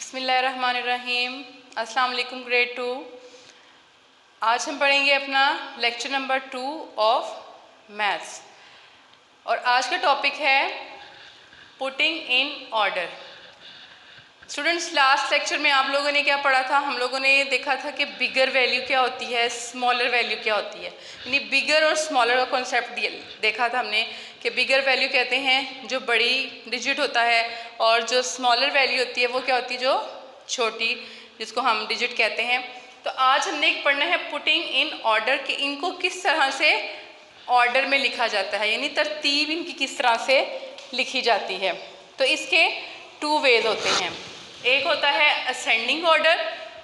बिस्मिल्लाहिर्रहमानिर्रहीम। अस्सलाम वालेकुम ग्रेड 2। आज हम पढ़ेंगे अपना लेक्चर नंबर 2 ऑफ मैथ्स और आज का टॉपिक है putting in order. Students, last lecture में आप लोगों ने क्या पढ़ा था? हम लोगों ने देखा था कि बिगर वैल्यू क्या होती है, स्मॉलर वैल्यू क्या होती है। यानी बिगर और स्मॉलर का कॉन्सेप्ट देखा था हमने कि बिगर वैल्यू कहते हैं जो बड़ी डिजिट होता है और जो स्मॉलर वैल्यू होती है वो क्या होती है, जो छोटी, जिसको हम डिजिट कहते हैं। तो आज हमने एक पढ़ना है पुटिंग इन ऑर्डर कि इनको किस तरह से ऑर्डर में लिखा जाता है, यानी तरतीब इनकी किस तरह से लिखी जाती है। तो इसके 2 वेज होते हैं, एक होता है असेंडिंग ऑर्डर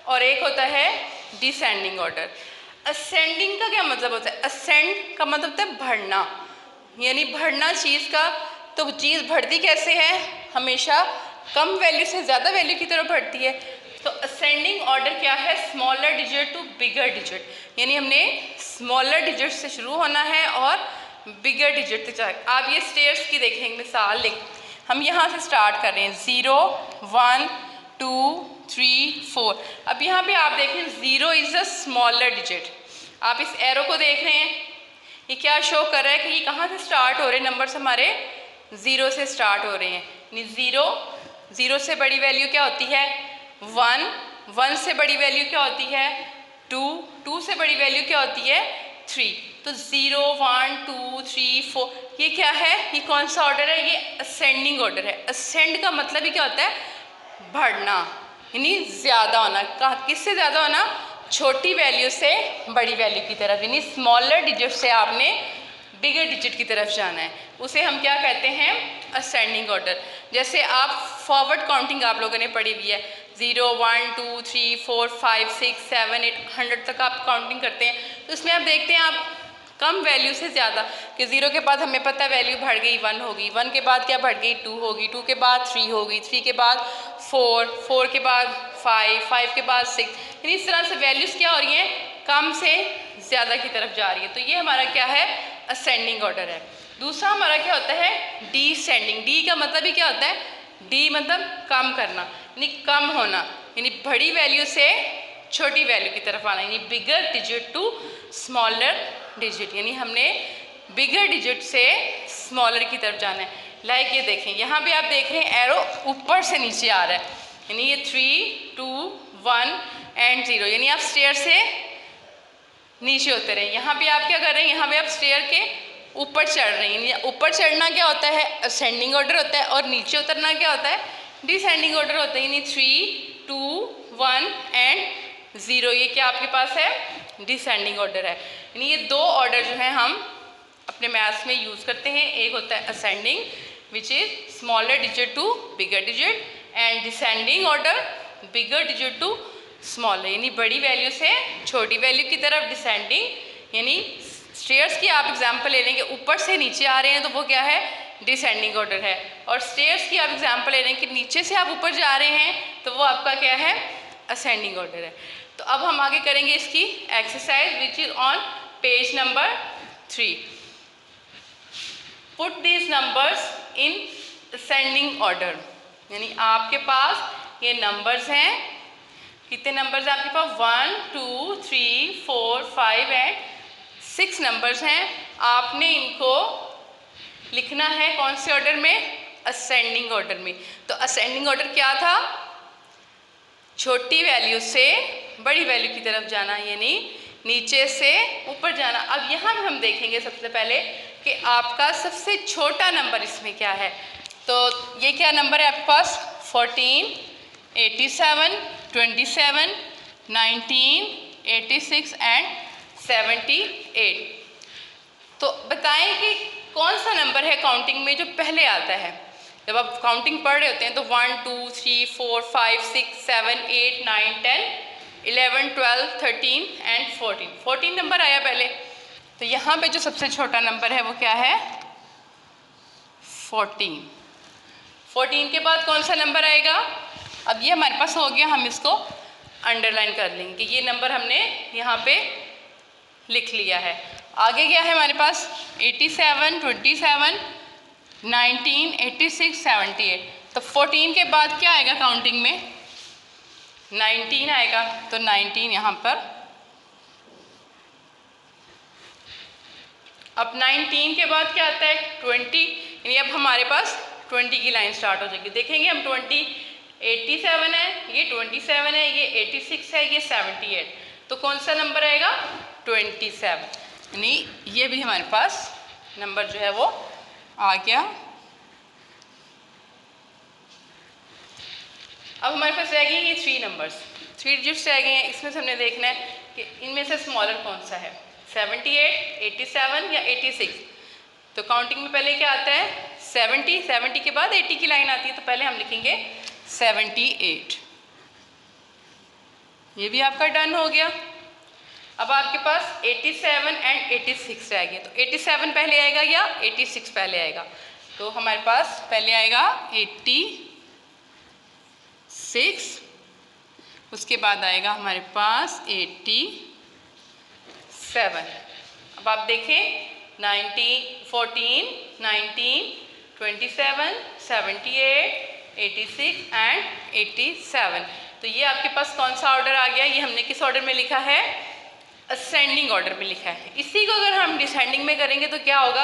और एक होता है डिसेंडिंग ऑर्डर। असेंडिंग का क्या मतलब होता है? असेंड का मतलब होता है बढ़ना, यानी बढ़ना चीज़ का। तो चीज़ बढ़ती कैसे है? हमेशा कम वैल्यू से ज़्यादा वैल्यू की तरफ बढ़ती है। तो असेंडिंग ऑर्डर क्या है? Smaller digit to bigger digit, यानी हमने स्मॉलर डिजिट से शुरू होना है और बिगर डिजिट तक। आप ये स्टेयर्स की देखें मिसाल, हम यहाँ से स्टार्ट कर रहे हैं 0 1 2 3 4। अब यहाँ पे आप देखें 0 इज़ द स्मॉलर डिजिट। आप इस एरो को देख रहे हैं, ये क्या शो कर रहा है कि ये कहाँ से स्टार्ट हो रहे हैं? नंबर्स हमारे 0 से स्टार्ट हो रहे हैं। यानी 0 से बड़ी वैल्यू क्या होती है? 1 से बड़ी वैल्यू क्या होती है? 2 से बड़ी वैल्यू क्या होती है? 3। तो 0 1 2 3 4 ये क्या है? ये कौन सा ऑर्डर है? ये असेंडिंग ऑर्डर है। असेंड का मतलब ही क्या होता है? बढ़ना, यानी ज़्यादा होना। किससे ज़्यादा होना? छोटी वैल्यू से बड़ी वैल्यू की तरफ, यानी स्मॉलर डिजिट से आपने बिगर डिजिट की तरफ जाना है। उसे हम क्या कहते हैं? Ascending order. जैसे आप फॉरवर्ड काउंटिंग आप लोगों ने पढ़ी हुई है, 0 1 2 3 4 5 6 7 8 100 तक आप काउंटिंग करते हैं। तो इसमें आप देखते हैं आप कम वैल्यू से ज़्यादा कि 0 के बाद हमें पता है वैल्यू बढ़ गई 1 होगी, 1 के बाद क्या बढ़ गई 2 होगी, 2 के बाद 3 होगी, 3 के बाद 4, 4 के बाद 5, 5 के बाद 6। यानी इस तरह से वैल्यूज़ क्या हो रही हैं? कम से ज़्यादा की तरफ जा रही है। तो ये हमारा क्या है? असेंडिंग ऑर्डर है। दूसरा हमारा क्या होता है? डिसेंडिंग। डी का मतलब ही क्या होता है? डी मतलब कम करना, यानी कम होना, यानी बड़ी वैल्यू से छोटी वैल्यू की तरफ आना, यानी बिगर डिजिट टू स्मॉलर डिजिट, यानी हमने बिगर डिजिट से स्मॉलर की तरफ जाना है। लाइक ये देखें, यहाँ पे आप देख रहे हैं एरो ऊपर से नीचे आ रहा है, यानी ये 3 2 1 एंड 0, यानी आप स्टेयर से नीचे उतर रहे हैं। यहाँ पे आप क्या कर रहे हैं? यहाँ पे आप स्टेयर के ऊपर चढ़ रहे हैं। ऊपर चढ़ना क्या होता है? असेंडिंग ऑर्डर होता है, और नीचे उतरना क्या होता है? डिसेंडिंग ऑर्डर होता है। यानी 3 2 1 एंड 0, ये क्या आपके पास है? डिसेंडिंग ऑर्डर है। यानी ये 2 ऑर्डर जो है हम अपने मैथ्स में यूज़ करते हैं। एक होता है ascending which is smaller digit to bigger digit, and descending order bigger digit to smaller, यानी बड़ी वैल्यू से छोटी वैल्यू की तरफ डिसेंडिंग। यानी स्टेयर्स की आप एग्जांपल ले लेंगे, ऊपर से नीचे आ रहे हैं तो वो क्या है? डिसेंडिंग ऑर्डर है। और स्टेयर्स की आप एग्जांपल ले रहे हैं कि नीचे से आप ऊपर जा रहे हैं तो वो आपका क्या है? असेंडिंग ऑर्डर है। तो अब हम आगे करेंगे इसकी exercise which is on page number 3। Put these numbers in ascending order, यानी आपके पास ये नंबर्स हैं। कितने नंबर्स हैं आपके पास? 1 2 3 4 5 एंड 6 नंबर्स हैं। आपने इनको लिखना है कौन से ऑर्डर में? असेंडिंग ऑर्डर में। तो असेंडिंग ऑर्डर क्या था? छोटी वैल्यू से बड़ी वैल्यू की तरफ जाना, यानी नीचे से ऊपर जाना। अब यहाँ भी हम देखेंगे सबसे पहले कि आपका सबसे छोटा नंबर इसमें क्या है। तो ये क्या नंबर है आपके पास? 14 87 27 19 86 एंड 78। तो बताएं कि कौन सा नंबर है काउंटिंग में जो पहले आता है? जब आप काउंटिंग पढ़ रहे होते हैं तो 1 2 3 4 5 6 7 8 9 10 11 12 13 एंड 14, 14 नंबर आया पहले। तो यहाँ पे जो सबसे छोटा नंबर है वो क्या है? 14। 14 के बाद कौन सा नंबर आएगा? अब ये हमारे पास हो गया, हम इसको अंडरलाइन कर लेंगे कि ये नंबर हमने यहाँ पे लिख लिया है। आगे क्या है हमारे पास? 87 27 19 86 78। तो 14 के बाद क्या आएगा काउंटिंग में? 19 आएगा, तो 19 यहाँ पर। अब 19 के बाद क्या आता है 20, यानी अब हमारे पास 20 की लाइन स्टार्ट हो जाएगी। देखेंगे हम 20, 87 है, ये 27 है, ये 86 है, ये 78, तो कौन सा नंबर आएगा 27, यानी ये भी हमारे पास नंबर जो है वो आ गया। अब हमारे पास रह गए ये 3 नंबर्स, 3 डिजिट्स रह गए हैं। इसमें से हमने देखना है कि इनमें से स्मॉलर कौन सा है, 78, 87 या 86। तो काउंटिंग में पहले क्या आता है 70, 70 के बाद 80 की लाइन आती है, तो पहले हम लिखेंगे 78। ये भी आपका डन हो गया। अब आपके पास 87 एंड 86 रह गए, तो 87 पहले आएगा या 86 पहले आएगा, तो हमारे पास पहले आएगा 86, उसके बाद आएगा हमारे पास 87। अब आप देखें 14, 19, 27, 78, 86 एंड 87, तो ये आपके पास कौन सा ऑर्डर आ गया, ये हमने किस ऑर्डर में लिखा है, असेंडिंग ऑर्डर में लिखा है। इसी को अगर हम डिसेंडिंग में करेंगे तो क्या होगा,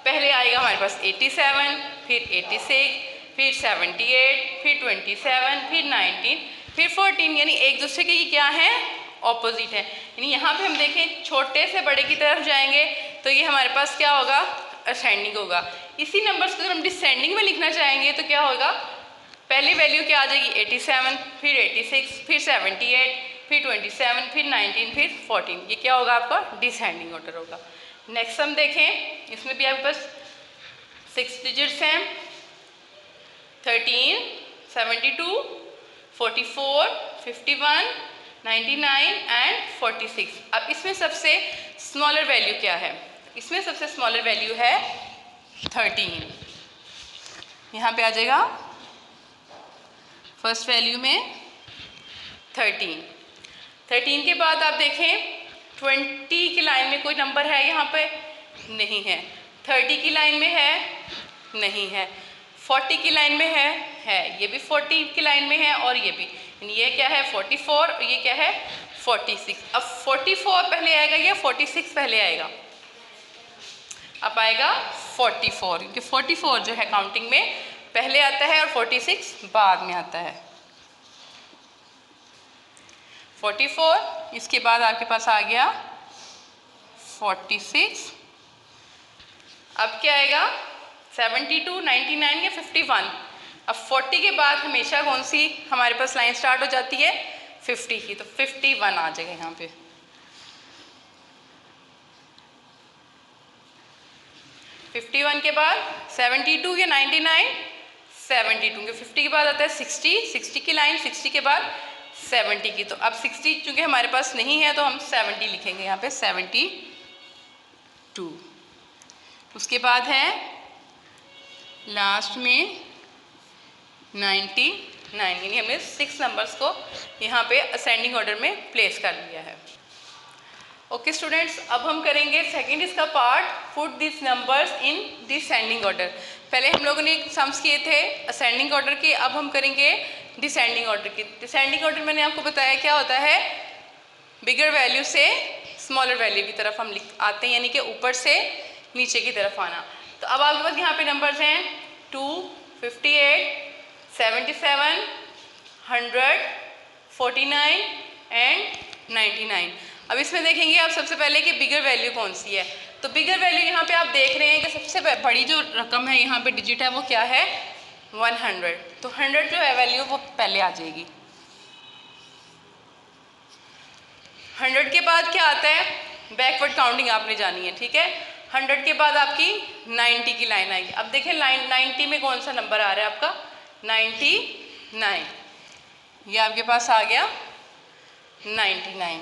पहले आएगा हमारे पास 87, फिर 86, फिर 78, फिर 27, फिर 19, फिर 14, यानी एक दूसरे के ये क्या है, ऑपोजिट है। यानी यहाँ पे हम देखें छोटे से बड़े की तरफ जाएंगे तो ये हमारे पास क्या होगा, असेंडिंग होगा। इसी नंबर्स को अगर हम डिसेंडिंग में लिखना चाहेंगे तो क्या होगा, पहली वैल्यू क्या आ जाएगी 87, फिर 86, फिर 78, फिर 27, फिर 19, फिर 14, ये क्या होगा आपका डिसेंडिंग ऑर्डर होगा। नेक्स्ट हम देखें, इसमें भी आपके पास 6 डिजिट्स हैं, 13, 72, 44, 51, 99 एंड 46। अब इसमें सबसे स्मॉलर वैल्यू क्या है, इसमें सबसे स्मॉलर वैल्यू है 13, यहाँ पे आ जाएगा फर्स्ट वैल्यू में 13। 13 के बाद आप देखें 20 की लाइन में कोई नंबर है यहाँ पे, नहीं है। 30 की लाइन में है, नहीं है। 40 की लाइन में है, ये भी 40 की लाइन में है, और ये भी, ये क्या है 44 और ये क्या है 46। अब 44 पहले आएगा या 46 पहले आएगा, अब आएगा 44, क्योंकि 44 जो है काउंटिंग में पहले आता है और 46 बाद में आता है। 44, इसके बाद आपके पास आ गया 46, अब क्या आएगा 72, 99 या 51। अब 40 के बाद हमेशा कौन सी हमारे पास लाइन स्टार्ट हो जाती है 50 की, तो 51 आ जाएगा यहाँ पे। 51 के बाद 72 या 99, 72 के 50 के बाद आता है 60, 60 की लाइन, 60 के बाद 70 की, तो अब 60 चूँकि हमारे पास नहीं है तो हम 70 लिखेंगे यहाँ पे 72। उसके बाद है लास्ट में 99, यानी हमने 6 नंबर्स को यहाँ पे असेंडिंग ऑर्डर में प्लेस कर लिया है। ओके स्टूडेंट्स, अब हम करेंगे सेकंड इसका part, put this numbers in descending order. पहले हम लोगों ने सम्स किए थे असेंडिंग ऑर्डर के, अब हम करेंगे डिसेंडिंग ऑर्डर के। डिसेंडिंग ऑर्डर मैंने आपको बताया क्या होता है, बिगर वैल्यू से स्मॉलर वैल्यू की तरफ हम आते हैं, यानी कि ऊपर से नीचे की तरफ आना। तो अब आपके पास यहाँ पे नंबर्स हैं 2, 58, 77, 100, 49 एंड 99। अब इसमें देखेंगे आप सबसे पहले कि बिगर वैल्यू कौन सी है। तो बिगर वैल्यू यहाँ पे आप देख रहे हैं कि सबसे बड़ी जो रकम है यहाँ पे डिजिट है वो क्या है 100। तो 100 जो है वैल्यू वो पहले आ जाएगी। 100 के बाद क्या आता है, बैकवर्ड काउंटिंग आपने जानी है, ठीक है। 100 के बाद आपकी 90 की लाइन आएगी। अब देखें लाइन 90 में कौन सा नंबर आ रहा है आपका 99, ये आपके पास आ गया 99।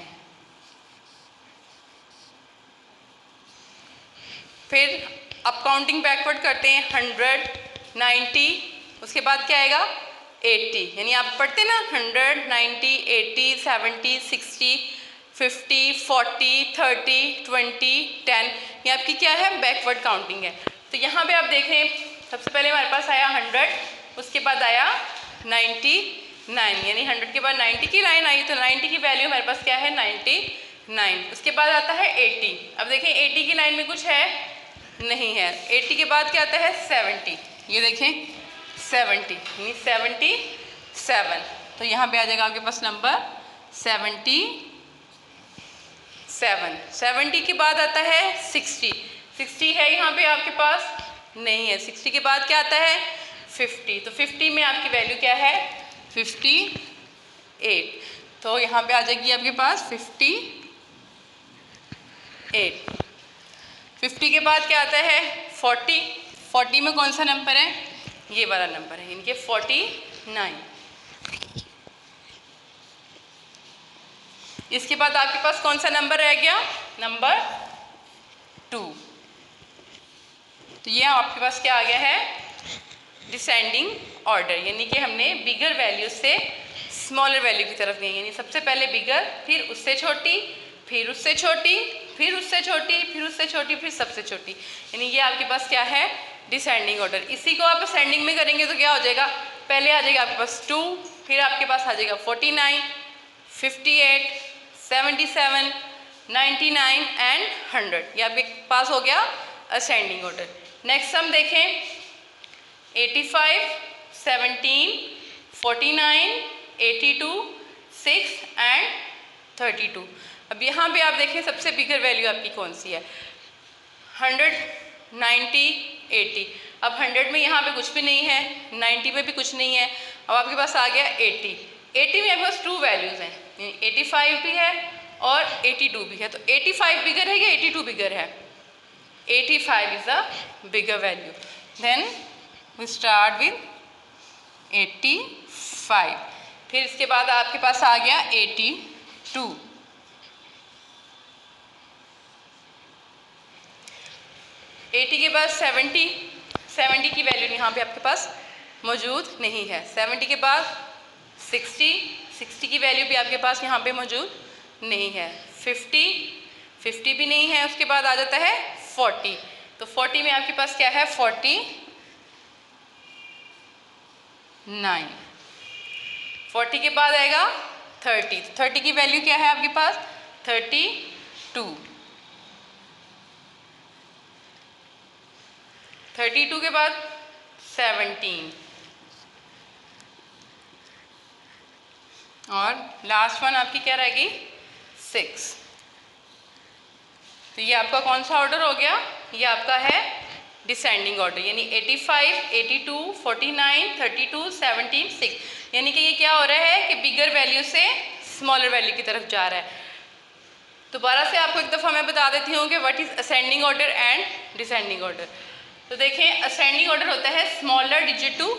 फिर अब काउंटिंग बैकवर्ड करते हैं 100, 90, उसके बाद क्या आएगा 80, यानी आप पढ़ते ना 100, 90, 80, 70, 60, 50, 40, 30, 20, 10, ये आपकी क्या है बैकवर्ड काउंटिंग है। तो यहाँ पे आप देखें सबसे पहले हमारे पास आया 100, उसके बाद आया 90, 99, यानी 100 के बाद 90 की लाइन आई, तो 90 की वैल्यू हमारे पास क्या है 99। उसके बाद आता है 80। अब देखें 80 की लाइन में कुछ है नहीं है। 80 के बाद क्या आता है 70, ये देखें 70 यानी 77, तो यहाँ पे आ जाएगा आपके पास नंबर 77। 70 के बाद आता है 60, 60 है यहाँ पे आपके पास नहीं है। 60 के बाद क्या आता है 50, तो 50 में आपकी वैल्यू क्या है 58, तो यहाँ पे आ जाएगी आपके पास 58। 50 के बाद क्या आता है 40, 40 में कौन सा नंबर है ये वाला नंबर है, यानी कि 49। इसके बाद आपके पास कौन सा नंबर रह गया नंबर 2, तो ये आपके पास क्या आ गया है डिसेंडिंग ऑर्डर, यानी कि हमने बिगर वैल्यू से स्मॉलर वैल्यू की तरफ गए, यानी सबसे पहले बिगर, फिर उससे छोटी, फिर उससे छोटी, फिर उससे छोटी, फिर उससे छोटी, फिर सबसे छोटी, यानी ये आपके पास क्या है डिसेंडिंग ऑर्डर। इसी को आप असेंडिंग में करेंगे तो क्या हो जाएगा, पहले आ जाएगा आपके पास 2, फिर आपके पास आ जाएगा 49, 58, 77, 99 एंड 100, ये आपके पास हो गया असेंडिंग ऑर्डर। नेक्स्ट हम देखें 85, 17, 49, 82, 6 एंड 32। अब यहाँ पे आप देखें सबसे बिगर वैल्यू आपकी कौन सी है 100, 90, 80। अब 100 में यहाँ पे कुछ भी नहीं है, 90 में भी कुछ नहीं है, अब आपके पास आ गया 80। 80 में आपके पास 2 वैल्यूज़ हैं, 85 भी है और 82 भी है, तो 85 बिगर है या 82 बिगर है, 85 is a bigger value. Then we start with 85, फिर इसके बाद आपके पास आ गया 82। 80 के बाद 70, 70 की वैल्यू यहाँ पे आपके पास मौजूद नहीं है। 70 के बाद 60, 60 की वैल्यू भी आपके पास यहाँ पे मौजूद नहीं है। 50, 50 भी नहीं है। उसके बाद आ जाता है 40, तो 40 में आपके पास क्या है 49। 40 के बाद आएगा 30, 30 की वैल्यू क्या है आपके पास 32। 32 के बाद 17 और लास्ट वन आपकी क्या रहेगी 6। तो ये आपका कौन सा ऑर्डर हो गया, ये आपका है डिसेंडिंग ऑर्डर, यानी 85, 82, 49, 32, 17, 6, यानी कि ये क्या हो रहा है कि बिगर वैल्यू से स्मॉलर वैल्यू की तरफ जा रहा है। दोबारा से आपको एक दफ़ा मैं बता देती हूँ कि what is ascending order and descending order. तो देखें असेंडिंग ऑर्डर होता है smaller digit to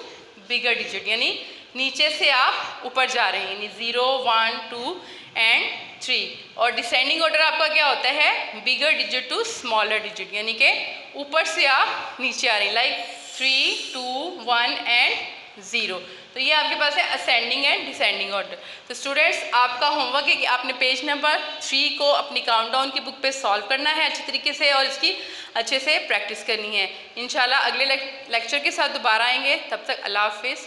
bigger digit, यानी नीचे से आप ऊपर जा रहे हैं, यानी 0, 1, 2 एंड 3। और डिसेंडिंग ऑर्डर आपका क्या होता है बिगर डिजिट टू स्मॉलर डिजिट, यानी कि ऊपर से आप नीचे आ रहे हैं, लाइक 3, 2, 1 एंड 0। तो ये आपके पास है असेंडिंग एंड डिसेंडिंग ऑर्डर। तो स्टूडेंट्स आपका होमवर्क है कि आपने पेज नंबर 3 को अपनी काउंटडाउन की बुक पे सॉल्व करना है अच्छी तरीके से और इसकी अच्छे से प्रैक्टिस करनी है। इंशाल्लाह अगले लेक्चर के साथ दोबारा आएंगे, तब तक अल्लाह हाफिज़।